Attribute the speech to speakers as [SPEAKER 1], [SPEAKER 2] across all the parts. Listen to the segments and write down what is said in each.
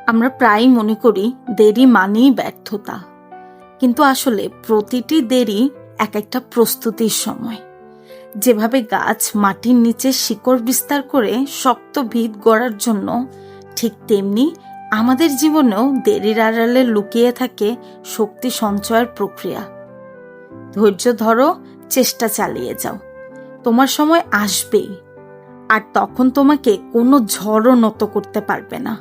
[SPEAKER 1] আমরা প্রায়ই মনে করি দেরি মানেই ব্যর্থতা, কিন্তু আসলে প্রতিটি দেরি এক একটা প্রস্তুতির সময়। যেভাবে গাছ মাটির নিচে শিকড় বিস্তার করে শক্ত ভিত গড়ার জন্য, ঠিক তেমনি আমাদের জীবনেও দেরির আড়ালে লুকিয়ে থাকে শক্তি সঞ্চয়ের প্রক্রিয়া। ধৈর্য ধরো, চেষ্টা চালিয়ে যাও, তোমার সময় আসবেই, আর তখন তোমাকে কোনো ঝড়ও নত করতে পারবে না।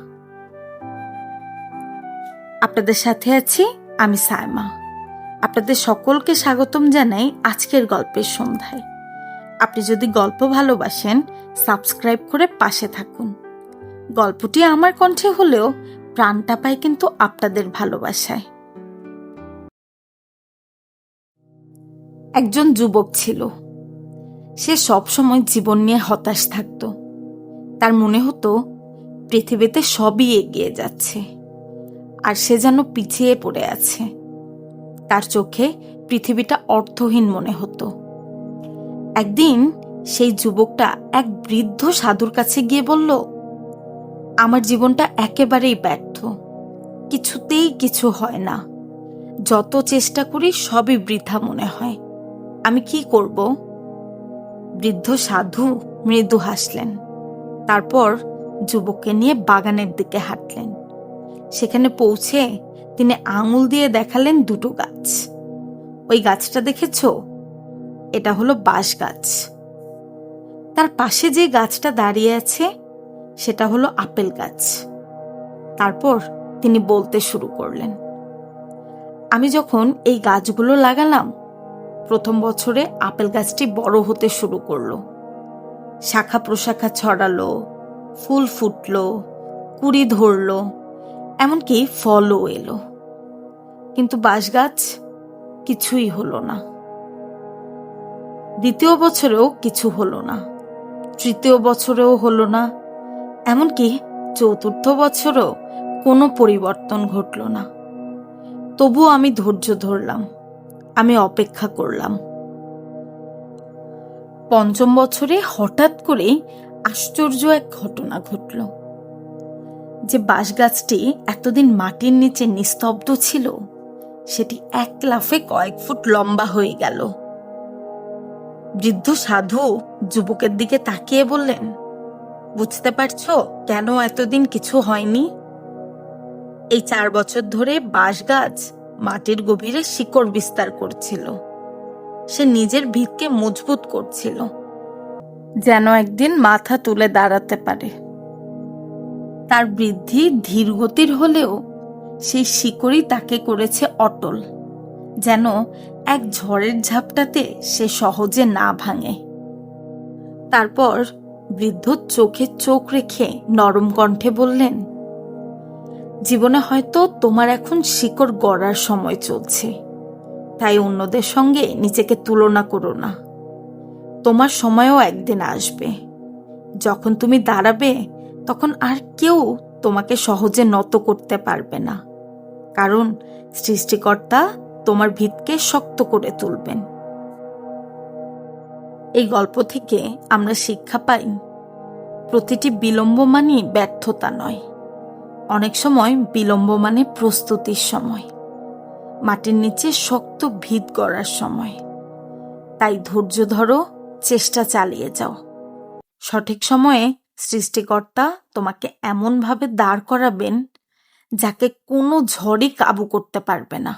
[SPEAKER 1] আপনাদের সাথে আছি আমি সায়মা। আপনাদের সকলকে স্বাগতম জানাই আজকের গল্পের সন্ধ্যায়। আপনি যদি গল্প ভালোবাসেন, সাবস্ক্রাইব করে পাশে থাকুন। গল্পটি আমার কণ্ঠে হলেও প্রাণটা পায় কিন্তু আপনাদের ভালোবাসায়। একজন যুবক ছিল। সে সবসময় জীবন নিয়ে হতাশ থাকত। তার মনে হতো পৃথিবীতে সবই এগিয়ে যাচ্ছে, আর সে যেন পিছিয়ে পড়ে আছে। তার চোখে পৃথিবীটা অর্থহীন মনে হতো। একদিন সেই যুবকটা এক বৃদ্ধ সাধুর কাছে গিয়ে বলল, আমার জীবনটা একেবারেই ব্যর্থ, কিছুতেই কিছু হয় না, যত চেষ্টা করি সবই বৃথা মনে হয়, আমি কি করব? বৃদ্ধ সাধু মৃদু হাসলেন। তারপর যুবককে নিয়ে বাগানের দিকে হাঁটলেন। সেখানে পৌঁছে তিনি আঙুল দিয়ে দেখালেন দুটো গাছ। ওই গাছটা দেখেছ? এটা হলো বাঁশ গাছ। তার পাশে যে গাছটা দাঁড়িয়ে আছে সেটা হলো আপেল গাছ। তারপর তিনি বলতে শুরু করলেন, আমি যখন এই গাছগুলো লাগালাম, প্রথম বছরে আপেল গাছটি বড় হতে শুরু করলো। শাখা প্রশাখা ছড়ালো, ফুল ফুটলো, কুড়ি ধরলো, এমনকি ফলও এলো। কিন্তু বাঁশ গাছ কিছুই হলো না। দ্বিতীয় বছরেও কিছু হলো না, তৃতীয় বছরেও হলো না, এমনকি চতুর্থ বছরও কোনো পরিবর্তন ঘটল না। তবুও আমি ধৈর্য ধরলাম, আমি অপেক্ষা করলাম। পঞ্চম বছরে হঠাৎ করে আশ্চর্য এক ঘটনা ঘটল। যে বাঁশ গাছটি এতদিন মাটির নিচে নিস্তব্ধ ছিল, সেটি এক লাফে কয়েক ফুট লম্বা হয়ে গেল। বৃদ্ধ সাধু যুবকের দিকে তাকিয়ে বললেন, বুঝতে পারছো কেন এতদিন কিছু হয়নি? এই 4 বছর ধরে বাঁশ গাছ মাটির গভীরে শিকড় বিস্তার করছিল। সে নিজের ভিতকে মজবুত করছিল, যেন একদিন মাথা তুলে দাঁড়াতে পারে। তার বৃদ্ধি ধীর গতির হলেও সেই শিকড়ই তাকে করেছে অটল, যেন এক ঝড়ের ঝাপটাতে সে সহজে না ভাঙে। তারপর বৃদ্ধ চোখে চোখ রেখে নরম কণ্ঠে বললেন, জীবনে হয়তো তোমার এখন শিকড় গড়ার সময় চলছে, তাই অন্যদের সঙ্গে নিজেকে তুলনা করো না। তোমার সময়ও একদিন আসবে, যখন তুমি দাঁড়াবে তখন আর কেউ তোমাকে সহজে নত করতে পারবে না, কারণ সৃষ্টিকর্তা তোমার ভিতকে শক্ত করে তুলবেন। এই গল্প থেকে আমরা শিক্ষা পাই, প্রতিটি বিলম্ব মানে ব্যর্থতা নয়, অনেক সময় বিলম্ব মানে প্রস্তুতির সময়, মাটির নিচে শক্ত ভিত গড়ার সময়। তাই ধৈর্য ধরো, চেষ্টা চালিয়ে যাও। সঠিক সময়ে সৃষ্টিকর্তা তোমাকে এমনভাবে দাঁড় করাবেন যাকে কোনো ঝড়ই কাবু করতে পারবে না।